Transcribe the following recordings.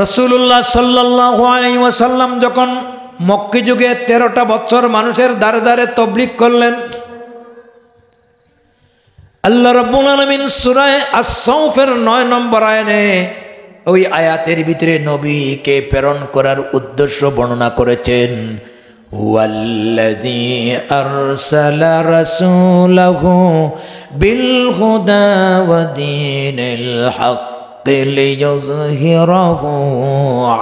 রাসূলুল্লাহ সাল্লাল্লাহু আলাইহি ওয়াসাল্লাম যখন মক্কি যুগে 13টা বছর মানুষের দ্বারে দ্বারে তাবলীগ করলেন, আল্লাহ রাব্বুল আলামিন সূরা আস-সাফের 9 নম্বর আয়াতে ওই আয়াতের ভিতরে নবীকে প্রেরণ করার উদ্দেশ্য বর্ণনা করেছেন। ওয়াল্লাযী আরসালা রাসূলাহু বিল হুদা ওয়া দীনিল হক লিইয়ুযহিরাহু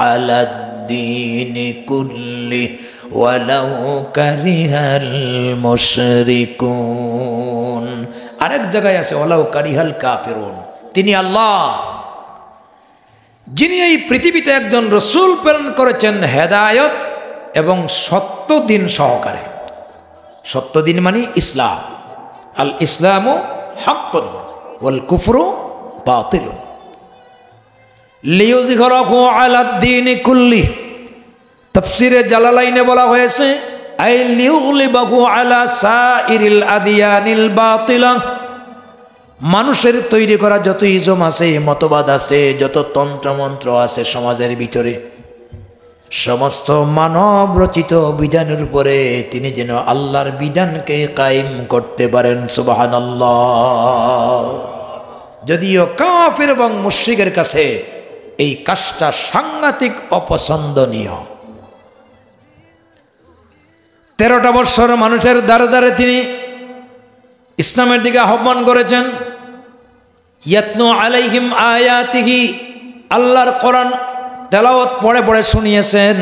আলাদ-দীনি কুল্লি ওয়ালাউ কারিহাল মুশরিকুন। আরেক জায়গায় আছে ওয়ালাউ কারিহাল কাফিরুন। তিনি আল্লাহ যিনি এই পৃথিবীতে একজন রসুল প্রেরণ করেছেন হেদায়েত এবং সত্য দিন সহকারে। সত্য দিন মানে ইসলাম। আল ইসলামু হাক্কুন ওয়াল কুফরু বাতিলুন লিইয়ুযহিরাহু আলাদ-দীনি কুল্লি। তাফসীরে জালালাইনে বলা হয়েছে আই লিইয়ুগলিবাহু আলা সাইরিল আদিয়ানিল বাতিলা। মানুষের তৈরি করা যত ইজম আছে, মতবাদ আছে, যত তন্ত্রমন্ত্র আছে সমাজের ভিতরে, সমস্ত মানব রচিত বিধানের উপরে তিনি যেন আল্লাহর বিধানকে কায়েম করতে পারেন। সুবহানাল্লাহ। যদিও কাফির এবং মুশরিকের কাছে এই কাজটা সাংঘাতিক অপছন্দনীয়। 13টা বছর মানুষের দ্বারে দ্বারে তিনি ইসলামের দিকে আহ্বান করেছেন। ইয়াতলু আলাইহিম আয়াতিহি, আল্লাহর কোরআন তেলাওয়াত পড়ে পড়ে শুনিয়েছেন।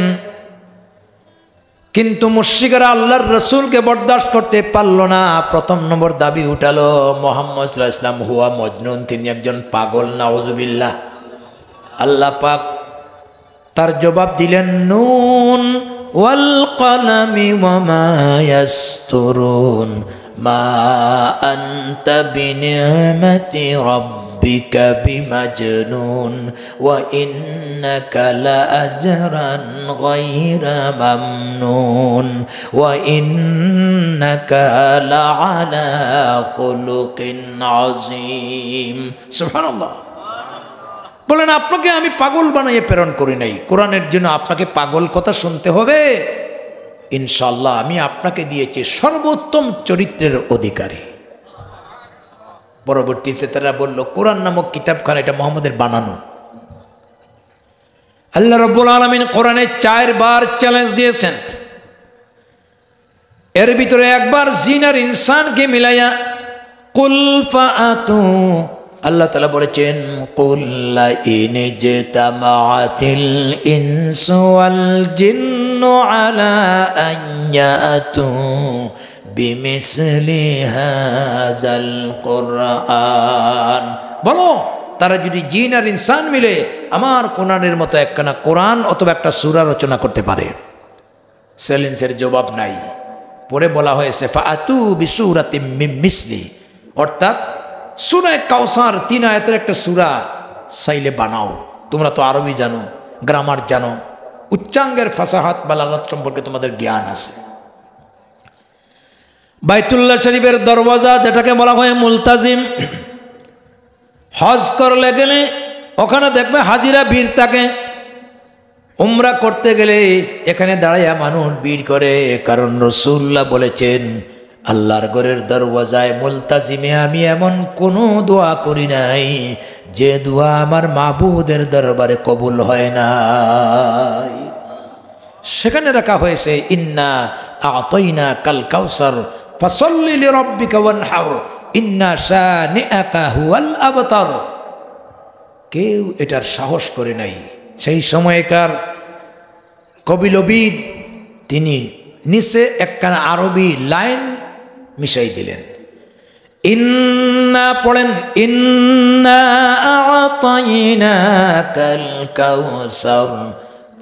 কিন্তু মুশরিকরা আল্লাহর রাসূলকে বরদাস্ত করতে পারল না। প্রথম নম্বর দাবি উঠালো মুহাম্মদ সাল্লাল্লাহু আলাইহি ওয়াসাল্লাম হুয়া মজনুন, তিনি একজন পাগল। নাউযুবিল্লাহ। আল্লাহ পাক তার জবাব দিলেন নুন ওয়াল কলামি ওয়া মা ইয়াসতুরুন মা আনতা বিনি'মাতি রাব্বিকা বিমাজনুন ওয়া ইন্নাকা লাআজরান গায়রা মামনুন ওয়া ইন্নাকা লাআলা খুলুকিন আযীম। সুবহানাল্লাহ। বলেন আপনাকে আমি পাগল বানিয়ে প্রেরণ করি নাই, কোরআনের জন্য আপনাকে পাগল কথা শুনতে হবে? ইনশাআল্লাহ আমি আপনাকে দিয়েছি সর্বোত্তম চরিত্রের অধিকারী। পরবর্তীতে তারা বলল কোরআন নামক কিতাবখানা এটা মুহাম্মদের বানানো। আল্লাহ রাব্বুল আলামিন কোরআনে 4 বার চ্যালেঞ্জ দিয়েছেন। এর ভিতরে একবার জিন আর ইনসানকে মিলাইয়া কুল ফাআতু, আল্লাহ তাআলা বলেছেন কুল লা ইন জাতামাআতিল ইনসু ওয়াল জিন্নু আলা আন ইয়াতু বিমিসলি হাযাল কুরআন। বলো তারা যদি জিন আর ইনসান মিলে আমার কোরআনের মতো একখানা কোরআন অথবা একটা সূরা রচনা করতে পারে। চ্যালেঞ্জের জবাব নাই। পরে বলা হয়েছে ফাআতু বিসূরাতিম মিন মিসলি, অর্থাৎ সূরা কাউসার 3 আয়াতের একটা সূরা চাইলে বানাও। তোমরা তো আরবি জানো, গ্রামার জানো, উচ্চাঙ্গের ফাসাহাত বালাগাত সম্পর্কে তোমাদের জ্ঞান আছে। বাইতুল্লাহ শরীফের দরওয়াজা যেটাকে বলা হয় মুলতাজিম, হজ করলে গেলে ওখানে দেখবে হাজিরা ভিড় থাকে। উমরা করতে গেলে এখানে দাঁড়াইয়া মানুষ ভিড় করে, কারণ রাসূলুল্লাহ বলেছেন আল্লাহর ঘরের দরওয়াজায় মুলতাজিমে আমি এমন কোনো দোয়া করি নাই যে দোয়া আমার মাবুদের দরবারে কবুল হয় না। সেখানে রাখা হয়েছে ইন্না আ'তাইনা কাল কাউসার ফাসাল্লি লিরাব্বিকা ওয়ানহার ইন্না শানিআকা হুয়াল আবতার। কেউ এটার সাহস করে নাই। সেই সময়কার কবিলবিদ তিনি নিচে একখানা আরবি লাইন মিশাই দিলেন। ইন্না পড়েন ইন্না আ'তাইনাকাল কাউসার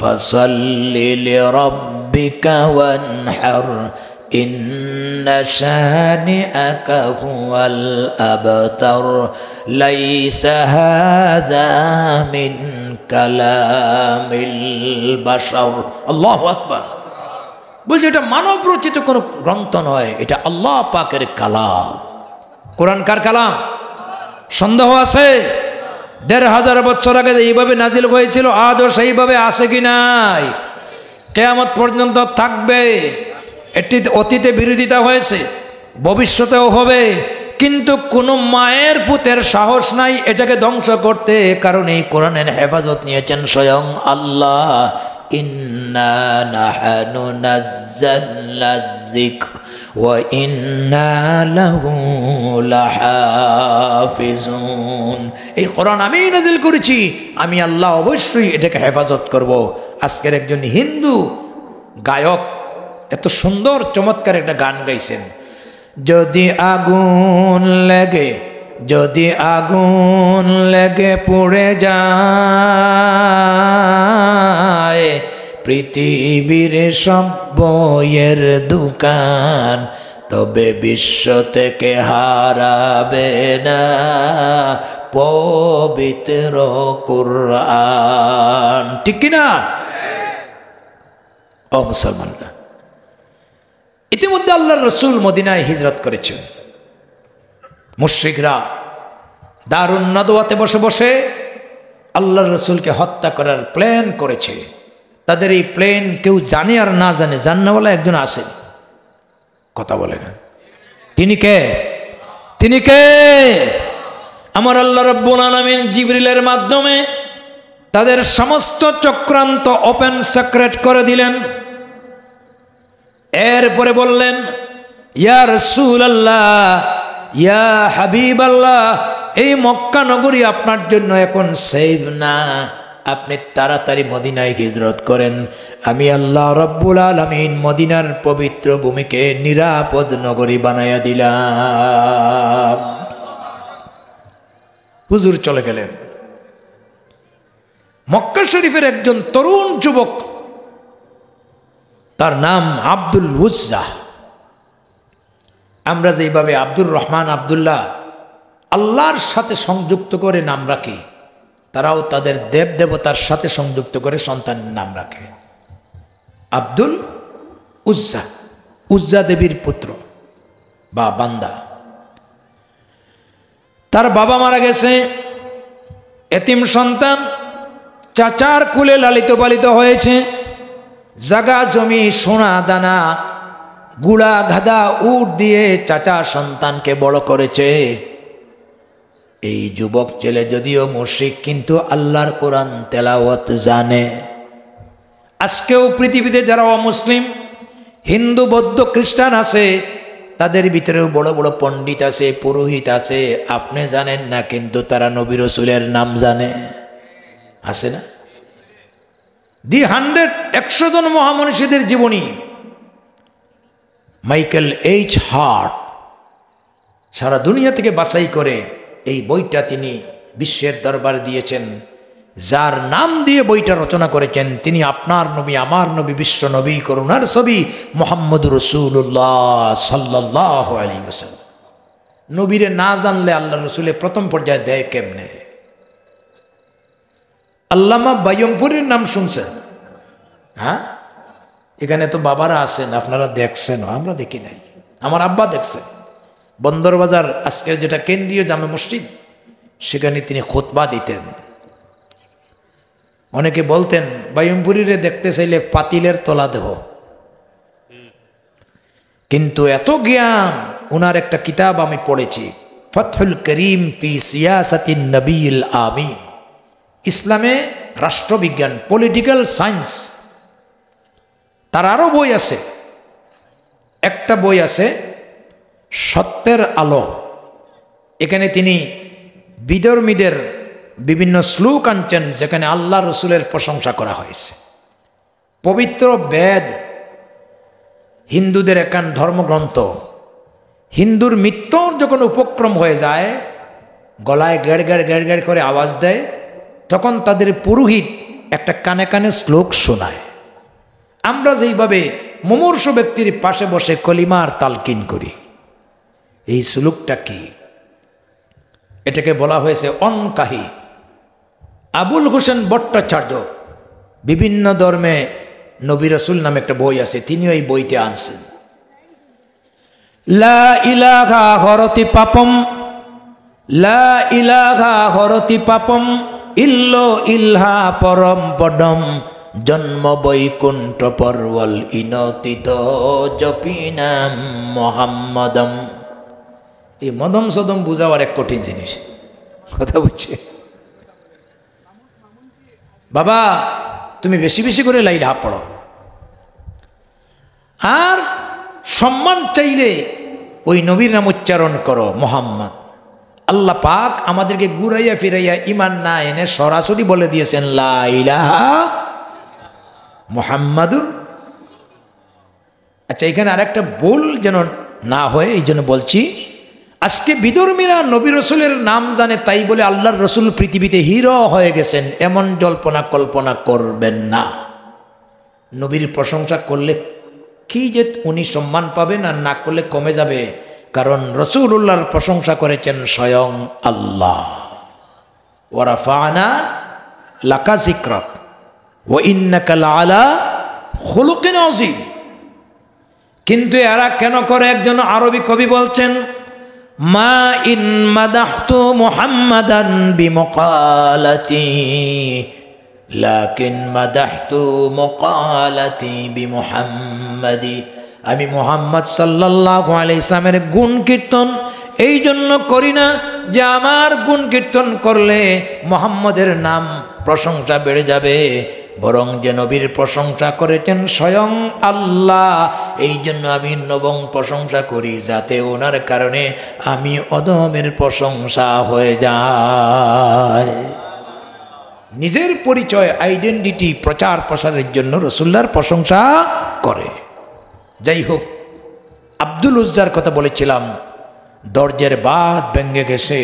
ফাসাল্লি লিরাব্বিকা ওয়ানহার ইন্না শানিআকা হুয়াল আবতার লাইসা হাযা মিন কালামিল বাশার। আল্লাহু আকবার। বলছে এটা মানব রচিত কোনো গ্রন্থ নয়, এটা আল্লাহ পাকের কালাম। কোরআন কার কালাম? সন্দেহ আছে? 1500 বছর আগে এইভাবে নাজিল হয়েছিল আজও সেইভাবে আছে কি নাই? কিয়ামত পর্যন্ত থাকবে। এটি অতীতে বিরোধিতা হয়েছে, ভবিষ্যতেও হবে, কিন্তু কোনো মায়ের পুতের সাহস নাই এটাকে ধ্বংস করতে, কারণ এই কোরআনের হেফাজত নিয়েছেন স্বয়ং আল্লাহ। ইন্না নাহনু নাযালনা যিকর ওয়া ইন্না লাহু লাহাফিজুন। এই কোরআন আমি নাজিল করেছি, আমি আল্লাহ অবশ্যই এটাকে হেফাজত করব। আজকের একজন হিন্দু গায়ক এত সুন্দর চমৎকার একটা গান গাইছেন, যদি আগুন লেগে পুড়ে যায় পৃথিবীর সব বইয়ের দোকান, তবে বিশ্ব থেকে হারাবে না পবিত্র কুরআন। ঠিক কিনা? ও মুসলমানরা, ইতিমধ্যে আল্লাহর রসুল মদিনায় হিজরত করেছেন। মুশরিকরা দারুন নাদওয়াতে বসে বসে আল্লাহর রসুলকে হত্যা করার প্ল্যান করেছে। তাদের এই প্ল্যান কেউ জানে আর না জানে, জান্নাওয়ালা একজন আছেন, কথা বলে না। তিনি কে? আমার আল্লাহ রাব্বুল আলামিন জিবরিলের মাধ্যমে তাদের সমস্ত চক্রান্ত ওপেন সিক্রেট করে দিলেন। এরপরে বললেন, ইয়া রাসূলুল্লাহ, ইয়া হাবিবাল্লাহ, এই মক্কা নগরী আপনার জন্য এখন সেফ না, আপনি তাড়াতাড়ি মদিনায় হিজরত করেন। আমি আল্লাহ রাব্বুল আলামিন মদিনার পবিত্র ভূমিকে নিরাপদ নগরী বানায়া দিলাম। হুজুর চলে গেলেন। মক্কা শরীফের একজন তরুণ যুবক, তার নাম আব্দুল উজ্জা। আমরা যেভাবে আব্দুর রহমান, আব্দুল্লাহ আল্লাহর সাথে সংযুক্ত করে নাম রাখি, তারাও তাদের দেব দেবতার সাথে সংযুক্ত করে সন্তানের নাম রাখে। আব্দুল উজ্জা, উজ্জা দেবীর পুত্র বা বান্দা। তার বাবা মারা গেছে, এতিম সন্তান, চাচার কুলে লালিত পালিত হয়েছে। জাগা জমি সোনা দানা গুড়া গাধা উট দিয়ে চাচা সন্তানকে বড় করেছে। এই যুবক ছেলে যদিও মুশরিক, কিন্তু আল্লাহর কোরআন তেলাওয়াত জানে। আজকেও পৃথিবীতে যারা অমুসলিম, হিন্দু, বৌদ্ধ, খ্রিস্টান আছে, তাদের ভিতরেও বড় বড় পণ্ডিত আছে, পুরোহিত আছে, আপনি জানেন না, কিন্তু তারা নবী রাসূলের নাম জানে। আছে না? দি 100 জন মহামনীষীদের জীবনী। মাইকেল এইচ হার্ট সারা দুনিয়া থেকে বাছাই করে এই বইটা তিনি বিশ্বের দরবারে দিয়েছেন। যার নাম দিয়ে বইটা রচনা করেছেন তিনি আপনার নবী, আমার নবী, বিশ্ব নবী, করুণার ছবি মুহাম্মদুর রাসূলুল্লাহ সাল্লাল্লাহু আলাইহি ওয়াসাল্লাম। নবীরে না জানলে আল্লাহ রসুলের প্রথম পর্যায়ে দেয় কেমনে? আল্লামা বাইয়মপুরীর নাম শুনছেন? হ্যাঁ, এখানে তো বাবারা আছেন, আপনারা দেখছেন, আমরা দেখি নাই। আমার আব্বা দেখছেন। বন্দরবাজার আজকের যেটা কেন্দ্রীয় জামে মসজিদ, সেখানে তিনি খুতবা দিতেন। অনেকে বলতেন বাইয়মপুরীরে দেখতে চাইলে পাতিলের তলা দেব, কিন্তু এত জ্ঞান। উনার একটা কিতাব আমি পড়েছি, ফাতহুল করিম ফি সিয়াসাতিন নবীল আমিন, ইসলামে রাষ্ট্রবিজ্ঞান, পলিটিক্যাল সায়েন্স। তার আরো বই আছে, একটা বই আছে সত্যের আলো। এখানে তিনি বিধর্মীদের বিভিন্ন শ্লোক আনছেন, যেখানে আল্লাহ রসুলের প্রশংসা করা হয়েছে। পবিত্র বেদ হিন্দুদের একখান ধর্মগ্রন্থ। হিন্দুর মৃত্যুর যখন উপক্রম হয়ে যায়, গলায় গেড় গেড় গেড় গেড় করে আওয়াজ দেয়, তখন তাদের পুরোহিত একটা কানে কানে শ্লোক শোনায়। আমরা যেইভাবে মুমূর্ষ ব্যক্তির পাশে বসে কলিমার তালকিন করি, এই শ্লোকটা কি? এটাকে বলা হয়েছে অনকাহি। আবুল হোসেন ভট্টাচার্য বিভিন্ন ধর্মে নবী রাসূল নামে একটা বই আছে, তিনিও এই বইতে আনছেন। লা ইলাহা হরতি পাপম লা ইলাহা হরতি পাপম ইল্লো ইল্হা পরম পদম জন্ম বৈকুণ্ঠ পরওয়াল ইনতিত জপিনাম মোহাম্মদম। এই মদম সদম বুঝাবার এক কঠিন জিনিস, কথা বুঝছে বাবা? তুমি বেশি বেশি করে লা ইলাহা পড়ো। আর সম্মান চাইলে ওই নবীর নাম উচ্চারণ করো মোহাম্মদ। আল্লাহ পাক আমাদেরকে ঘুরাইয়া ফিরাইয়া ইমান না এনে সরাসরি বলে দিয়েছেন লা ইলাহা মুহাম্মাদুর। আচ্ছা, এখানে আরেকটা ভুল যেন না হয় এই জন্য বলছি, আজকে বিধর্মীরা নবী রসুলের নাম জানে তাই বলে আল্লাহর রসুল পৃথিবীতে হিরো হয়ে গেছেন এমন জল্পনা কল্পনা করবেন না। নবীর প্রশংসা করলে কি যে উনি সম্মান পাবেন, আর না করলে কমে যাবে। কারণ রসুল্লাহর প্রশংসা করেছেন স্বয়ং আল্লাহ। ওয়া রাফা'না লাকা যিকরাক ওয়া ইন্নাকা লা'আলা খুলুকিন আযীম। কিন্তু এরা কেন করে? একজন আরবি কবি বলছেন, মা ইন মাদাহতু মুহাম্মাদান বিমাকালাতি লাকিন মাদাহতু মুকালাতি বিমুহাম্মাদি। আমি মুহাম্মদ সাল্লাল্লাহু আলাইহি ইসলামের গুণ কীর্তন এই জন্য করি না যে আমার গুণ কীর্তন করলে মুহাম্মদের নাম প্রশংসা বেড়ে যাবে, বরং যে নবীর প্রশংসা করেছেন স্বয়ং আল্লাহ, এই জন্য আমি নবম প্রশংসা করি, যাতে ওনার কারণে আমি অদমের প্রশংসা হয়ে যায়। নিজের পরিচয় আইডেন্টিটি প্রচার প্রসারের জন্য রসুল্লাহর প্রশংসা করে। যাই হোক, আব্দুল উজ্জার কথা বলেছিলাম, দরজের বাঁধ ভেঙে গেছে,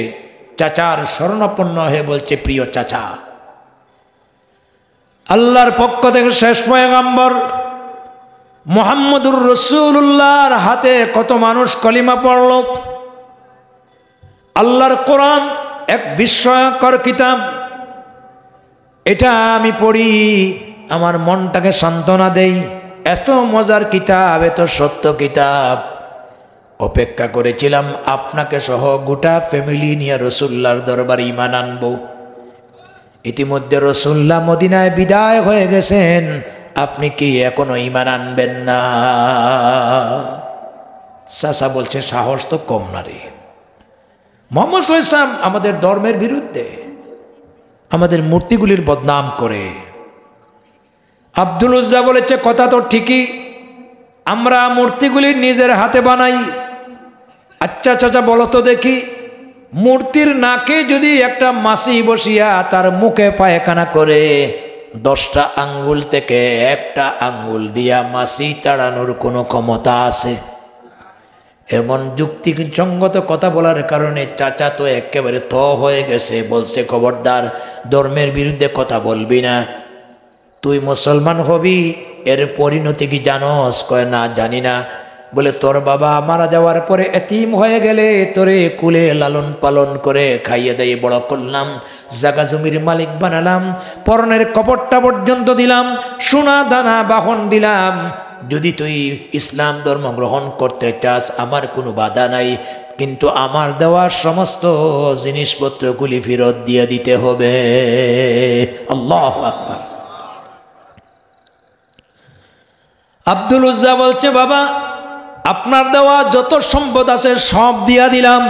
চাচার শরণাপন্ন হয়ে বলছে, প্রিয় চাচা, আল্লাহর পক্ষ থেকে শেষ পয়গম্বর মুহাম্মদুর রাসূলুল্লাহর হাতে কত মানুষ কলিমা পড়ল। আল্লাহর কোরআন এক বিস্ময়কর কিতাব, এটা আমি পড়ি আমার মনটাকে সান্ত্বনা দেই। এত মজার কিতাব, এত সত্য কিতাব। অপেক্ষা করেছিলাম আপনাকে সহ গোটা ফ্যামিলি নিয়ে রসুল্লাহর দরবারে ঈমান আনবো। ইতিমধ্যে রসুল্লাহ মদিনায় বিদায় হয়ে গেছেন, আপনি কি এখনো ঈমান আনবেন না? চাচা বলছে, সাহস তো কম না রে। মুহাম্মদ সাল্লাল্লাহু আলাইহি ওয়াসাল্লাম আমাদের ধর্মের বিরুদ্ধে, আমাদের মূর্তিগুলির বদনাম করে। আব্দুল উজ্জা বলেছে, কথা তো ঠিকই, আমরা মূর্তিগুলি নিজের হাতে বানাই। আচ্ছা চাচা বলো তো দেখি, মূর্তির নাকে যদি একটা মাছি বসিয়া তার মুখে পায়খানা করে, 10টা আঙ্গুল থেকে একটা আঙ্গুল দিয়া মাছি তাড়ানোর কোনো ক্ষমতা আছে? এমন যুক্তিসঙ্গত কথা বলার কারণে চাচা তো একেবারে হয়ে গেছে। বলছে, খবরদার, ধর্মের বিরুদ্ধে কথা বলবি না, তুই মুসলমান হবি, এর পরিণতি কি জানোস? কয়, না জানি না। বলে, তোর বাবা মারা যাওয়ার পরে এতিম হয়ে গেলে তোরে কুলে লালন পালন করে খাইয়ে দিয়ে বড় করলাম, জাগা জমির মালিক বানালাম, পরনের কপটটা পর্যন্ত দিলাম, সোনা দানা বাহন দিলাম। যদি তুই ইসলাম ধর্ম গ্রহণ করতে চাস আমার কোনো বাধা নাই, কিন্তু আমার দেওয়া সমস্ত জিনিসপত্রগুলি ফেরত দিয়ে দিতে হবে। আল্লাহু আকবার। আব্দুল উজ্জা বলছে, বাবা আপনার দেওয়া যত সম্পদ আছে সব দিয়া দিলাম।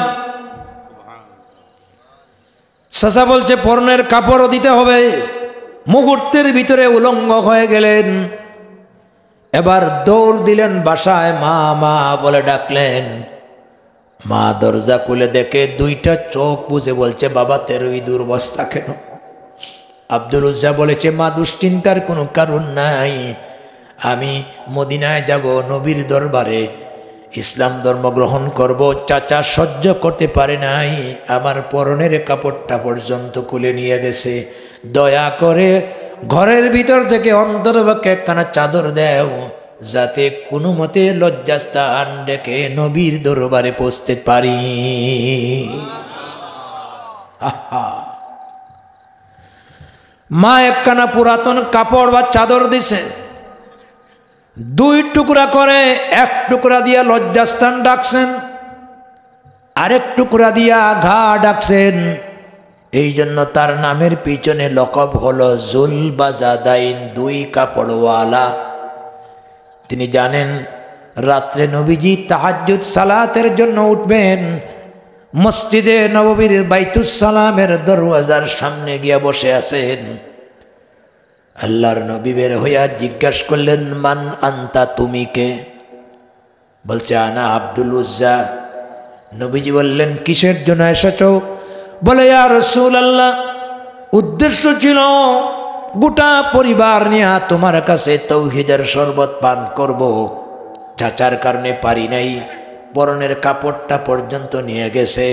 চাচা বলছে, পরনের কাপড়ও দিতে হবে। মুহূর্তের ভিতরে উলঙ্গ হয়ে গেলেন। এবার দৌড় দিলেন বাসায়, মা মা বলে ডাকলেন। মা দরজা খুলে দেখে 2টা চোখ বুঝে বলছে, বাবা তের এই দুর্বস্থা কেন? আব্দুল উজ্জা বলেছে, মা দুশ্চিন্তার কোনো কারণ নাই, আমি মদিনায় যাব, নবীর দরবারে ইসলাম ধর্ম গ্রহণ করব। চাচা সহ্য করতে পারে নাই, আমার পরনের কাপড়টা পর্যন্ত খুলে নিয়ে গেছে। দয়া করে ঘরের ভিতর থেকে অন্তরপক্ষে একখানা চাদর দেও, যাতে কোনো মতে লজ্জাস্থান ডেকে নবীর দরবারে পৌঁছতে পারি। মা একখানা পুরাতন কাপড় বা চাদর দিছে, 2 টুকরা করে 1 টুকরা দিয়া লজ্জাস্থান ডাকছেন। আরেক টুকরা দিয়া ঘা ডাকছেন। এই জন্য তার নামের পিছনে লকব হলো জুলবাজাদাইন, দুই কাপড়ওয়ালা। তিনি জানেন রাত্রে নবীজি তাহাজ্জুদ সালাতের জন্য উঠবেন, মসজিদে নববীর বাইতুস সালামের দরওয়াজার সামনে গিয়া বসে আছেন। আল্লাহর নবী বের হইয়া জিজ্ঞাসা করলেন, মান আনতা, তুমি কে? বলছে আনা আব্দুল উজ্জা। নবীজি বললেন, কিসের জন্য এসেছো? বলে, ইয়া রাসূলুল্লাহ, উদ্দেশ্য ছিল গোটা পরিবার নিয়ে তোমার কাছে তৌহিদের শরবত পান করব। চাচার কারণে পারি নাই, পরনের কাপড়টা পর্যন্ত নিয়ে গেছে।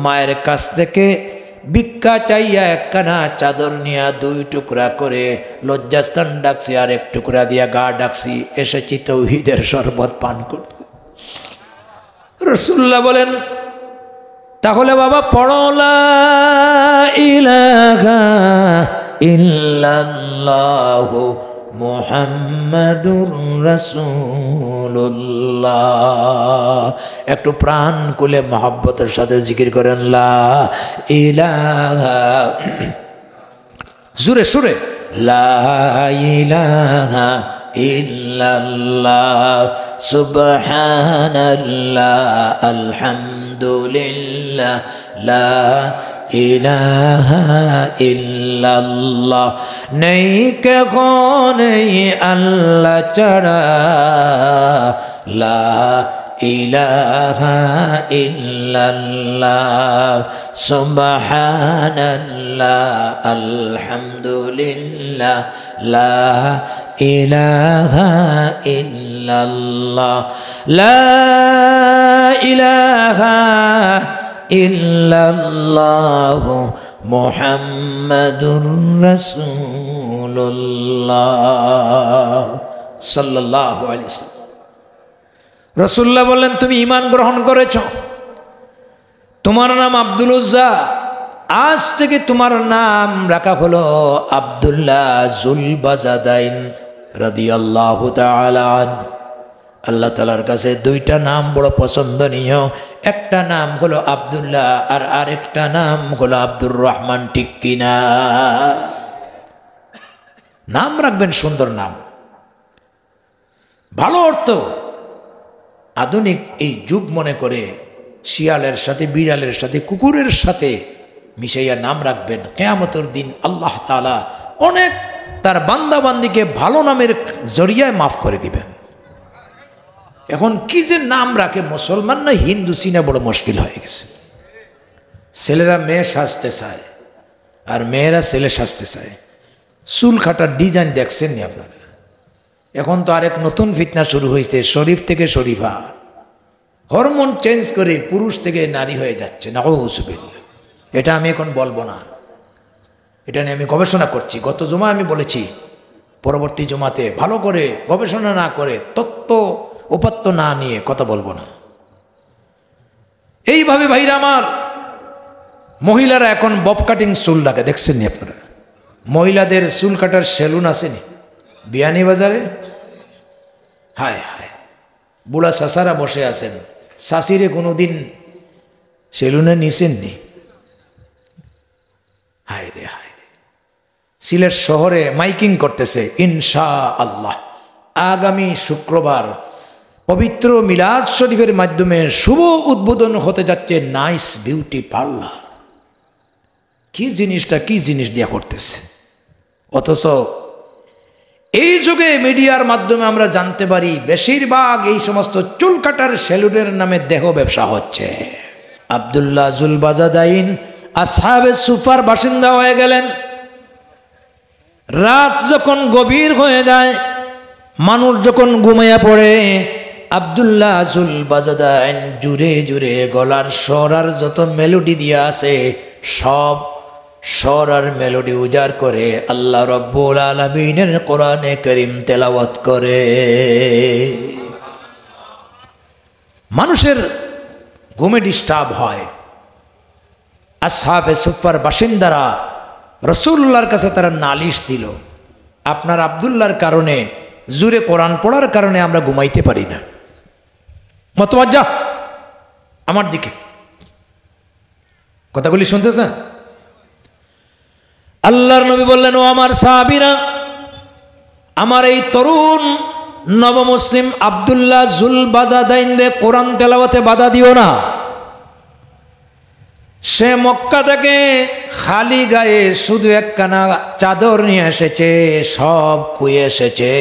মায়ের কাছ থেকে ভিক্ষা চাইয়া একখানা চাদর নিয়ে দুই টুকরা করে লজ্জাস্থান ডাকছি, আর এক টুকরা দিয়া গা ডাকছি, এসেছি তৌহিদের শরবত পান করতে। রাসূলুল্লাহ বলেন, তাহলে বাবা পড়ো লা ইলাহা ইল্লাল্লাহু মুহাম্মাদুর রাসূলুল্লাহ। একটু প্রাণ খুলে মহব্বতের সাথে জিকির করেন লা ইলাহা, জোরে সুরে লা ইলাহা ইল্লাল্লাহ সুবহানাল্লাহ আলহামদুলিল্লাহ লা ইলাহা ইল্লাল্লাহ। নেই কেউ নেই আল্লাহ ছাড়া, লা ইলাহা ইল্লাল্লাহ সুবহানাল্লাহ আলহামদুলিল্লাহ লা ইলাহা ইল্লাল্লাহ লা ইলাহা ইল্লাল্লাহ মুহাম্মাদুর রাসূলুল্লাহ সাল্লাল্লাহু আলাইহি ওয়াসাল্লাম। রাসূলুল্লাহ বললেন, তুমি ঈমান গ্রহণ করেছ, তোমার নাম আব্দুল উজ্জা, আজ থেকে তোমার নাম রাখা হলো আব্দুল্লাহ জুলবাজাদাইন রাদিয়াল্লাহু তাআলা আনহু। আল্লাহ তাআলার কাছে দুইটা নাম বড় পছন্দনীয়, একটা নাম হলো আব্দুল্লাহ আর আরেকটা নাম হলো আব্দুর রহমান, ঠিক কিনা? নাম রাখবেন সুন্দর নাম, ভালো অর্থ। আধুনিক এই যুগ মনে করে শিয়ালের সাথে, বিড়ালের সাথে, কুকুরের সাথে মিশাইয়া নাম রাখবেন। কিয়ামতের দিন আল্লাহ তাআলা অনেক তার বান্দাবান্দিকে ভালো নামের জরিয়ায় মাফ করে দিবেন। এখন কি যে নাম রাখে, মুসলমান না হিন্দু চিনা বড় মুশকিল হয়ে গেছে। ছেলেরা মেয়ে সাজতে চায় আর মেয়েরা ছেলে সাজতে চায়। চুল কাটার ডিজাইন দেখছেন নি আপনারা? এখন তো আরেক নতুন ফিতনা শুরু হয়েছে, শরীফ থেকে শরীফা, হরমোন চেঞ্জ করে পুরুষ থেকে নারী হয়ে যাচ্ছে। নাউযুবিল্লাহ। এটা আমি এখন বলবো না, এটা নিয়ে আমি গবেষণা করছি। গত জুমা আমি বলেছি, পরবর্তী জুমাতে ভালো করে গবেষণা না করে, তত্ত্ব উপাত্ত না নিয়ে কথা বলবো না। এইভাবে ভাইরা আমার, মহিলারা এখন বব কাটিং চুল লাগে, দেখছেন নি আপনারা? মহিলাদের চুল কাটার সেলুন আসেনি বিয়ানীবাজারে? হায় হায়, বুড়া চাচারা বসে আছেন, শাশিরে কোনোদিন সেলুনে নিছেননি? হায় রে হায়। সিলেট শহরে মাইকিং করতেছে, ইনশাআল্লাহ আগামী শুক্রবার পবিত্র মিলাদ শরীফের মাধ্যমে শুভ উদ্বোধন হতে যাচ্ছে নাইস বিউটি পার্লার। কি জিনিসটা, কি জিনিস দিয়া করতেছে। অথচ এই যুগে মিডিয়ার মাধ্যমে আমরা জানতে পারি বেশিরভাগ এই সমস্ত চুল কাটার সেলুনের নামে দেহ ব্যবসা হচ্ছে। আব্দুল্লাহ জুলবাজাদাইন আসহাবে সুফার বাসিন্দা হয়ে গেলেন। রাত যখন গভীর হয়ে যায়, মানুষ যখন ঘুমাইয়া পড়ে, আব্দুল্লাহ জুলবাজাদাইন জুড়ে জুড়ে গলার স্বর আর যত মেলোডি দিয়া আছে, সব স্বর আর মেলোডি উজাড় করে আল্লাহ রব্বুল আলামিনের কোরআনে কারীম তেলাওয়াত করে। মানুষের ঘুমে ডিস্টার্ব হয়। আসহাবে সুফার বাসিন্দারা রাসূলুল্লাহর কাছে তারা নালিশ দিল, আপনার আব্দুল্লাহর কারণে, জুরে কোরআন পড়ার কারণে আমরা ঘুমাইতে পারি না। মতওয়াজ্জা আমার দিকে, কথাগুলি শুনতেছেন? আল্লাহর নবী বললেন, ও আমার সাহাবীরা, আমার এই তরুণ নবমুসলিম আব্দুল্লাহ জুল বাজাদাইনরে কোরআন তেলাওয়াতে বাধা দিও না। সে মক্কা থেকে খালি গায়ে শুধু একখানা চাদর নিয়ে এসেছে, সব কুয়ে এসেছে।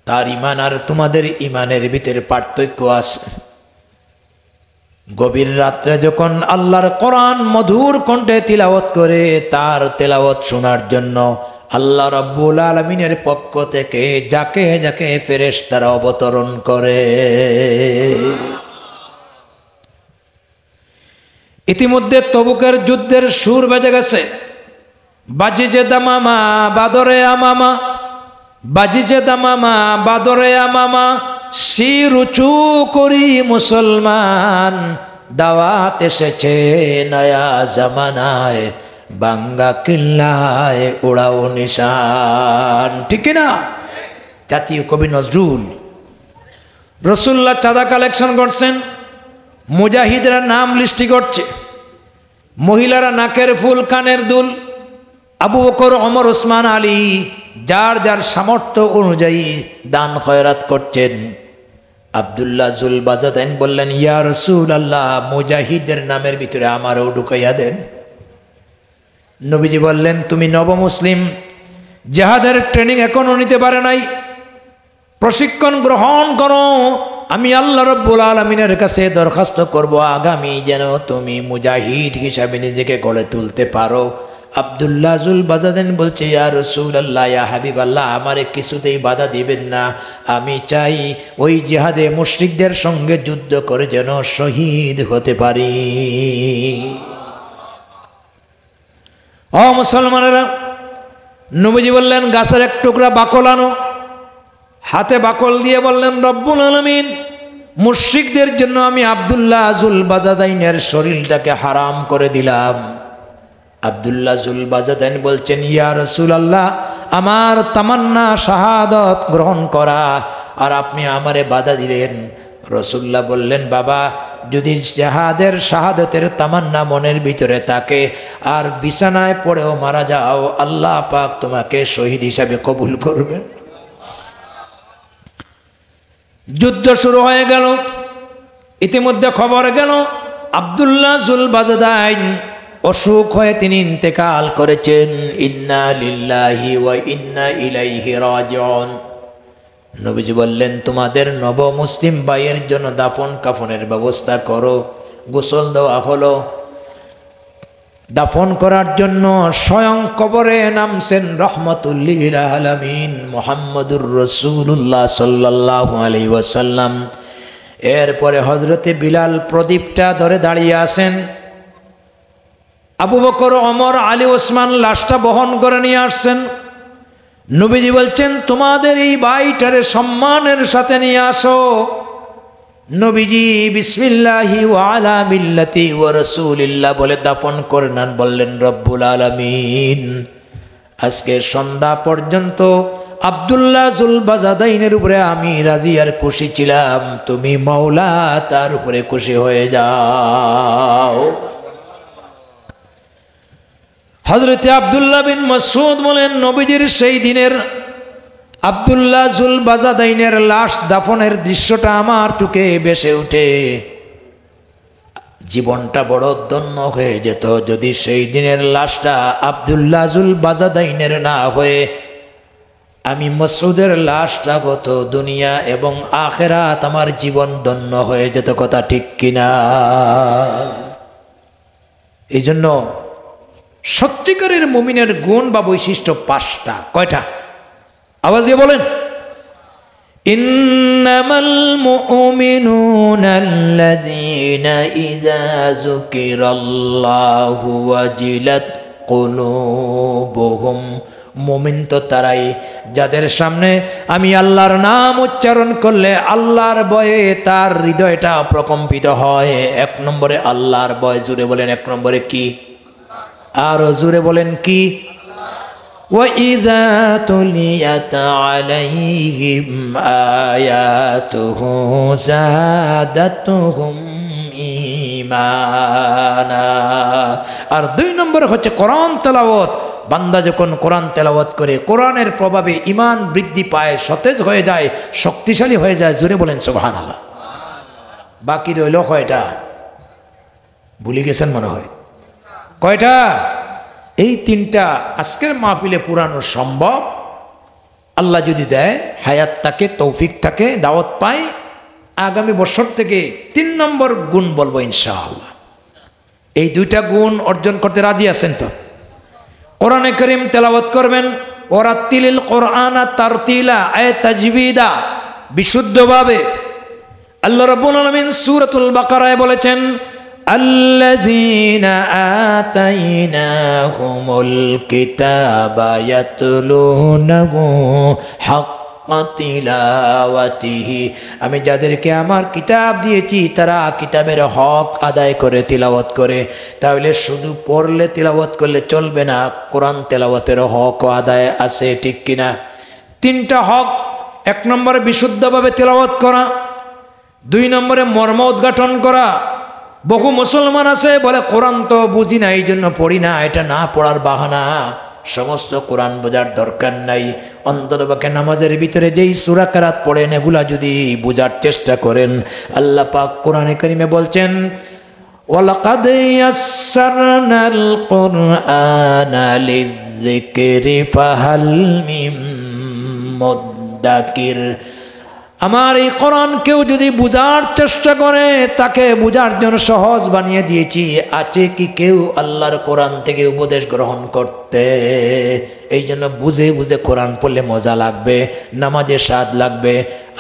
তার ইমান আর তোমাদের ইমানের ভিতরে পার্থক্য আছে। গভীর রাত্রে যখন আল্লাহর কোরআন মধুর কণ্ঠে তিলাওয়াত করে, তার তেলাওয়াত শোনার জন্য আল্লাহ রাব্বুল আলামিনের পক্ষ থেকে যাকে যাকে ফেরেশতারা অবতরণ করে। ইতিমধ্যে তবুকের যুদ্ধের সুর বেজে গেছে। বাজিজে দামামা বাদরে আমামা, বাজিজে দামামা বাদরে আমামা, শির উঁচু করি মুসলমান, দাওয়াত এসেছে নয়া জামানায়, বাঙ্গা কিল্লায় উড়াও নিশান। ঠিক না? জাতীয় কবি নজরুল রসুল্লাহ চাঁদা কালেকশন করছেন, মুজাহিদরা নাম লিস্টি করছে, মহিলারা নাকের ফুল কানের দুল, আবু বকর ওমর ওসমান আলী যার যার সামর্থ্য অনুযায়ী দান খয়রাত করছেন। আব্দুল্লাহ জুল বাজাদাইন বললেন, ইয়া রাসূলুল্লাহ, মুজাহিদের নামের ভিতরে আমারও ঢুকাইয়া দেন। নবীজি বললেন, তুমি নবমুসলিম, জিহাদের ট্রেনিং এখনো নিতে পারে নাই, প্রশিক্ষণ গ্রহণ করো। আমি আল্লাহ রাব্বুল আলামিনের কাছে দরখাস্ত করব, আগামী যেন তুমি মুজাহিদ হিসাবে নিজেকে গড়ে তুলতে পারো। আব্দুল্লাহ জুল বাজাদাইন বলছে, ইয়া রাসূলুল্লাহ, ইয়া হাবিবাল্লাহ, আমারে কিছুতেই বাধা দিবেন না। আমি চাই ওই জিহাদে মুশরিকদের সঙ্গে যুদ্ধ করে যেন শহীদ হতে পারি। ও মুসলমানেরা, নবীজি বললেন, গাছের এক টুকরা বাকল আনো। হাতে বাকল দিয়ে বললেন, রব্বুল আলামিন, মুশরিকদের জন্য আমি আব্দুল্লাহ জুল বাজাদাইনের শরীরটাকে হারাম করে দিলাম। আব্দুল্লাহ জুল বাজাদাইন বলছেন, ইয়া রাসূলুল্লাহ, আমার তামান্না শাহাদাত গ্রহণ করা, আর আপনি আমারে বাধা দিলেন। রাসূলুল্লাহ বললেন, বাবা, যদি শাহাদাতের তামান্না মনের ভিতরে থাকে আর বিছানায় পড়েও মারা যাও, আল্লাহ পাক তোমাকে শহীদ হিসাবে কবুল করবেন। যুদ্ধ শুরু হয়ে গেল। ইতিমধ্যে খবর গেল আব্দুল্লাহ জুল বাজাদাইন অসুখ হয়ে তিনি ইন্তেকাল করেছেন। ইন্না লিল্লাহি ওয়া ইন্না ইলাইহি রাজিউন। নবীজি বললেন, তোমাদের নব মুসলিম ভাইয়ের জন্য দাফন কাফনের ব্যবস্থা করো। গোসল দেওয়া হলো। দাফন করার জন্য স্বয়ং কবরে নামছেন রহমাতুল লিল আলামিন মুহাম্মদুর রাসূলুল্লাহ সাল্লাল্লাহু আলাইহি ওয়াসাল্লাম। এরপরে হযরতে বিলাল প্রদীপটা ধরে দাঁড়িয়ে আছেন। আবু বকর, ওমর, আলী, ওসমান লাশটা বহন করে নিয়ে আসছেন। নবীজি বলছেন, তোমাদের এই ভাইটারে সম্মানের সাথে নিয়ে আসো। নবীজি বিসমিল্লাহি ওয়া আলা মিল্লাতি ওয়া রাসূলিল্লাহ বলে দাফন করে নেন। বললেন, রব্বুল আলামিন, আজকে সন্ধ্যা পর্যন্ত আব্দুল্লাহ জুল বাজাদাইনের উপরে আমি রাজি আর খুশি ছিলাম, তুমি মাওলা তার উপরে খুশি হয়ে যাও। হযরতে আব্দুল্লাহ বিন মাসউদ বলেন, নবীজির সেই দিনের আব্দুল্লাহ জুল বাজাদাইনের লাশ দাফনের দৃশ্যটা আমার চোখে ভেসে উঠে। জীবনটা বড় ধন্য হয়ে যেত যদি সেই দিনের লাশটা আব্দুল্লাহ জুল বাজাদাইনের না হয়ে আমি মাসউদের লাশটা গত দুনিয়া এবং আখিরাত আমার জীবন ধন্য হয়ে যেত। কথা ঠিক কিনা? এই জন্য সত্যিকারের মুমিনের গুণ বা বৈশিষ্ট্য 5টা। কয়টা? আওয়াজ দিয়ে বলেন। ইন্নামাল মুমিনুনা আল্লাযীনা ইযা যুকিরাল্লাহু ওয়াজিলাত কুলুবুহুম। মুমিন তো তারাই যাদের সামনে আমি আল্লাহর নাম উচ্চারণ করলে আল্লাহর ভয়ে তার হৃদয়টা প্রকম্পিত হয়। 1 নম্বরে আল্লাহর ভয়। জুড়ে বলেন 1 নম্বরে কি? আরো জুড়ে বলেন কি? وَإِذَا تُلِيَتْ عَلَيْهِمْ آيَاتُهُ زَادَتْهُمْ ঈমানা। আর 2 নম্বর হচ্ছে কোরআন তেলাওয়াত। বান্দা যখন কোরআন তেলাওয়াত করে কোরআনের প্রভাবে ঈমান বৃদ্ধি পায়, সতেজ হয়ে যায়, শক্তিশালী হয়ে যায়। জোরে বলেন সুবহানাল্লাহ। বাকি রইল কয়টা? ভুলে গেছেন মনে হয়। কয়টা? এই 3টা আজকের মাহফিলে পুরানো সম্ভব, আল্লাহ যদি দেয়, হায়াত থাকে, তৌফিক থাকে, দাওয়াত পাই, আগামী বছর থেকে 3 নম্বর গুণ বলবো ইনশাআল্লাহ। এই 2টা গুণ অর্জন করতে রাজি আছেন তো? কোরআনে কারীম তেলাওয়াত করবেন, ওয়ারাত্তিলিল কোরআনা তারতিলা, আয় তাজবিদা, বিশুদ্ধভাবে। আল্লাহ রাব্বুল আলামিন সূরাতুল বাকারায় বলেছেন, আল্লাযীনা আতাইনাহুমুল কিতাবা ইয়াতলুনাহু হাক্কা তিলাওয়াতিহি, আমি যাদেরকে আমার কিতাব দিয়েছি তারা কিতাবের হক আদায় করে তিলাওয়াত করে। তাহলে শুধু পড়লে তিলাওয়াত করলে চলবে না, কোরআন তেলাওয়াতের হক আদায় আছে, ঠিক কিনা? 3টা হক। 1 নম্বরে বিশুদ্ধভাবে তিলাওয়াত করা, 2 নম্বরে মর্ম উদ্ঘাটন করা। বহু মুসলমান আছে বলে কোরআন তো বুঝি না, এই জন্য পড়ি না। এটা না পড়ার বাহানা। সমস্ত কোরআন বোঝার দরকার নাই। অন্ততপক্ষে নামাজের ভিতরে যেই সূরা কেরাত পড়েন এগুলা যদি বোঝার চেষ্টা করেন, আল্লাহ পাক কোরআনে কারীমে বলছেন, ওয়ালাকাদ ইয়াসসারনাল কুরআনা লিযিকরি ফাহাল মিন মুদ্দাকির। আমার এই কোরআন কেউ যদি বুঝার চেষ্টা করে তাকে বুঝার জন্য সহজ বানিয়ে দিয়েছি। আছে কি কেউ আল্লাহর কোরআন থেকে উপদেশ গ্রহণ করতে? এই জন্য বুঝে বুঝে কোরআন পড়লে মজা লাগবে, নামাজে স্বাদ লাগবে।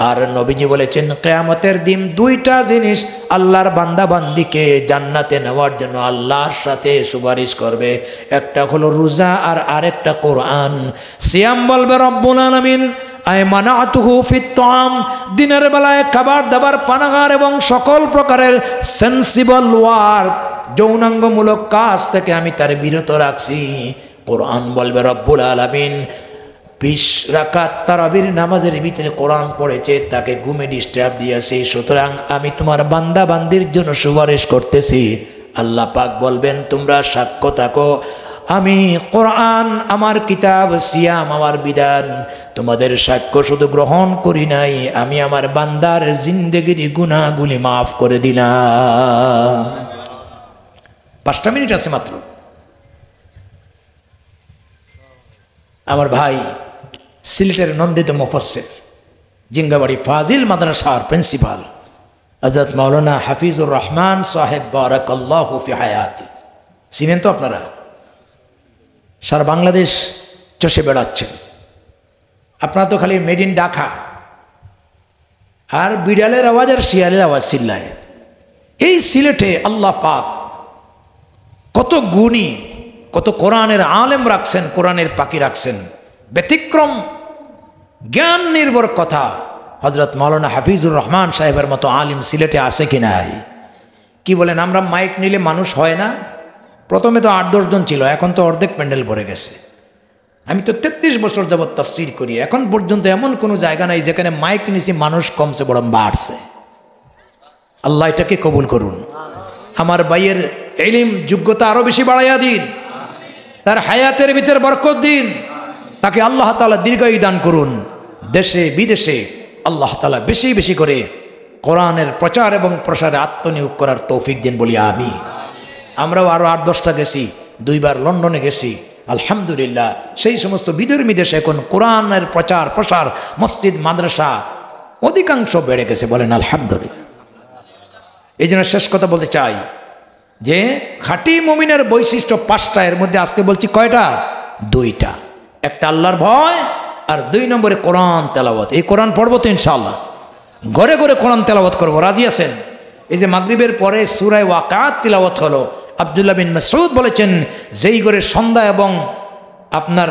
আর নবীজি বলেছেন, কিয়ামতের দিন 2টা জিনিস আল্লাহর বান্দা বান্দিকে জান্নাতে নেওয়ার জন্য আল্লাহর সাথে সুপারিশ করবে। একটা হলো রোজা আর আরেকটা কোরআন। সিয়াম বলবে রব্বুল আলামিন, আয় মানাতুহু ফিত তাম, দিনের বেলায় খাবার দাবার, পানাহার এবং সকল প্রকারের সেন্সিবল ওয়ার্ক, যৌনাঙ্গমূলক কাজ থেকে আমি তার বিরত রাখছি। কোরআন বলবে রব্বুল আলামিন 20 রাকাত তারাবির নামাজের ভিতরে কোরআন পড়েছে, তাকে ঘুমে ডিস্টার্ব দিয়েছি, সুতরাং আমি তোমার বান্দা বান্দির জন্য সুপারিশ করতেছি। আল্লাহ পাক বলবেন, তোমরা সাক্ষ্য থাকো, আমি কোরআন আমার কিতাব, সিয়াম আমার বিধান, তোমাদের সাক্ষ্য শুধু গ্রহণ করি নাই, আমি আমার বান্দার জিন্দেগির গুনাহগুলি মাফ করে দিলাম। 5টা মিনিট আছে মাত্র। আমার ভাই সিলেটের নন্দিত মুফাসসির, জিঙ্গাবাড়ি ফাজিল মাদ্রাসার প্রিন্সিপাল হযরত মাওলানা হাফিজুর রহমান সাহেব বারাকাল্লাহু ফি হায়াতি, চিনেন তো আপনারা? সারা বাংলাদেশ চষে বেড়াচ্ছেন। আপনারা তো খালি মেড ইন ঢাকা আর বিড়ালের আওয়াজ আর শিয়ালের আওয়াজ চিল্লায়। এই সিলেটে আল্লাহ পাক কত গুণী, কত কোরআনের আলেম রাখছেন, কোরআনের পাখি রাখছেন। ব্যতিক্রম জ্ঞান নির্ভর কথা হযরত মাওলানা হাফিজুর রহমান সাহেবের মতো আলিম সিলেটে আছে কি নাই? কি বলেন? আমরা মাইক নিলে মানুষ হয় না? প্রথমে তো 8-10 জন ছিল, এখন তো অর্ধেক প্যান্ডেল ভরে গেছে। আমি তো 33 বছর যাবৎ তাফসীর করি, এখন পর্যন্ত এমন কোনো জায়গা নাই যেখানে মাইক নিচে মানুষ কমছে বরং বাড়ছে। আল্লাহ এটাকে কবুল করুন। আমার ভাইয়ের ইলম যোগ্যতা আরো বেশি বাড়াইয়া দিন, তার হায়াতের ভিতর বরকত দিন, তাকে আল্লাহ তাআলা দীর্ঘায়ু দান করুন। দেশে বিদেশে আল্লাহ তাআলা বেশি বেশি করে কোরআনের প্রচার এবং প্রসারে আত্মনিয়োগ করার তৌফিক দিন বলি আমি। আমরাও আরও 8-10টা গেছি, 2বার লন্ডনে গেছি, আলহামদুলিল্লাহ। সেই সমস্ত বিধর্মী দেশে এখন কোরআনের প্রচার প্রসার, মসজিদ মাদ্রাসা অধিকাংশ বেড়ে গেছে, বলেন আলহামদুলিল্লাহ। এই জন্য শেষ কথা বলতে চাই যে খাঁটি মুমিনের বৈশিষ্ট্য 5টা, এর মধ্যে আজকে বলছি কয়টা? 2টা। একটা আল্লাহর ভয়, আর 2 নম্বরে কোরআন তেলাওয়াত। এই কোরআন পড়বো তো ইনশাআল্লাহ, ঘরে ঘরে কোরআন তেলাওয়াত করবো, রাজি আছেন? এই যে মাগরিবের পরে সূরা ওয়াকিআত তিলাওয়াত হলো, আব্দুল্লাহ বিন মাসউদ বলেছেন, যেই ঘরে সন্ধ্যা এবং আপনার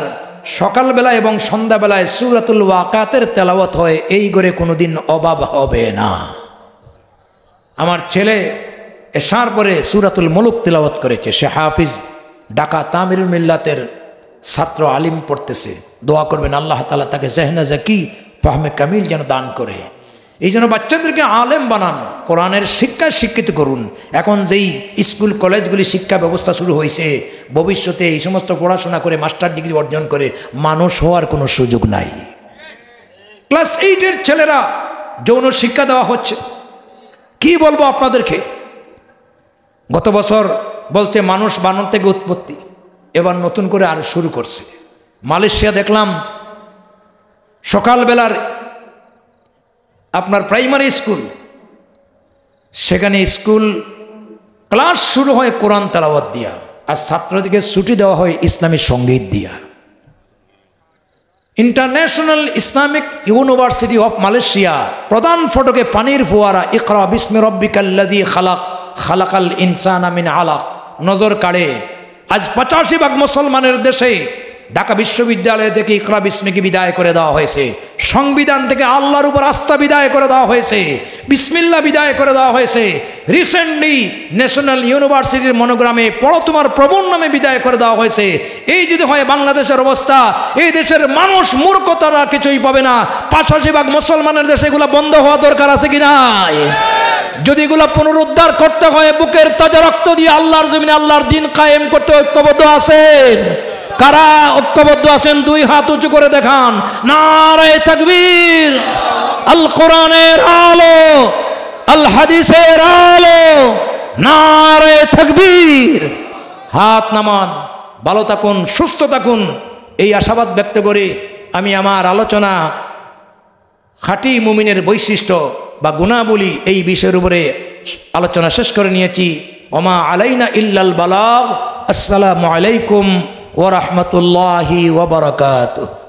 সকালবেলা এবং সন্ধ্যাবেলায় সূরাতুল ওয়াকিআতের তেলাওয়াত হয়, এই ঘরে কোনোদিন অভাব হবে না। আমার ছেলে এশার পরে সূরাতুল মুলক তিলাওয়াত করেছে, সে হাফিজ, ঢাকা তামিরুল মিল্লাতের ছাত্র আলিম পড়তেছে। দোয়া করবেন আল্লাহ তাআলা তাকে জেহনে জাকি, ফাহমে কামিল যেন দান করে। এই জন্য বাচ্চাদেরকে আলেম বানান, কোরআনের শিক্ষায় শিক্ষিত করুন। এখন যেই স্কুল কলেজগুলি শিক্ষা ব্যবস্থা শুরু হয়েছে, ভবিষ্যতে এই সমস্ত পড়াশোনা করে মাস্টার ডিগ্রি অর্জন করে মানুষ হওয়ার কোনো সুযোগ নাই। ক্লাস 8-এর ছেলেরা যৌন শিক্ষা দেওয়া হচ্ছে। কি বলবো আপনাদেরকে, গত বছর বলছে মানুষ বানর থেকে উৎপত্তি, এবার নতুন করে আর শুরু করছে। মালয়েশিয়া দেখলাম সকালবেলার আপনার প্রাইমারি স্কুল, সেখানে স্কুল ক্লাস শুরু হয় কোরআন তেলাওয়াত দিয়া, আর ছাত্রদেরকে ছুটি দেওয়া হয় ইসলামী সঙ্গীত দিয়া। International Islamic university of Malaysia প্রধান ফটকে পানির ফোয়ারা, ইকরা বিস্মি রব্বিকাল্লাযী খালাক, খালাকাল ইনসানা মিন আলাক নজর কাড়ে। আজ 85% মুসলমানের দেশে ঢাকা বিশ্ববিদ্যালয় থেকে ইকরা বিস্মিকে বিদায় করে দেওয়া হয়েছে, সংবিধান থেকে আল্লাহর উপর আস্থা বিদায় করে দেওয়া হয়েছে, বিসমিল্লাহ বিদায় করে দেওয়া হয়েছে। রিসেন্টলি ন্যাশনাল ইউনিভার্সিটির মনোগ্রামে পড়ো তোমার প্রবণ নামে বিদায় করে দেওয়া হয়েছে। এই যদি হয় বাংলাদেশের অবস্থা, এই দেশের মানুষ মূর্খতারা কিছুই পাবে না। 85% মুসলমানের দেশে এগুলো বন্ধ হওয়া দরকার আছে কি নাই? যদি এগুলো পুনরুদ্ধার করতে হয়, বুকের তাজা রক্ত দিয়ে আল্লাহর জমিনে আল্লাহর দিন কায়েম করতে ঐক্যবদ্ধ আছেন? কারা ঐক্যবদ্ধ আছেন? 2 হাত উঁচু করে দেখান। নারে তাকবীর। আল কোরআনের আলো, আল হাদিসের আলো, নারে তাকবীর। হাত নামান। ভালো থাকুন, সুস্থ থাকুন, এই আশাবাদ ব্যক্ত করে আমি আমার আলোচনা খাঁটি মুমিনের বৈশিষ্ট্য বা গুণাবলী এই বিষয়ের উপরে আলোচনা শেষ করে নিয়েছি। ওমা আলাইনা ইল্লাল বালাগ। আসসালামু আলাইকুম ওয়া রাহমাতুল্লাহি ওয়া বারাকাতুহু।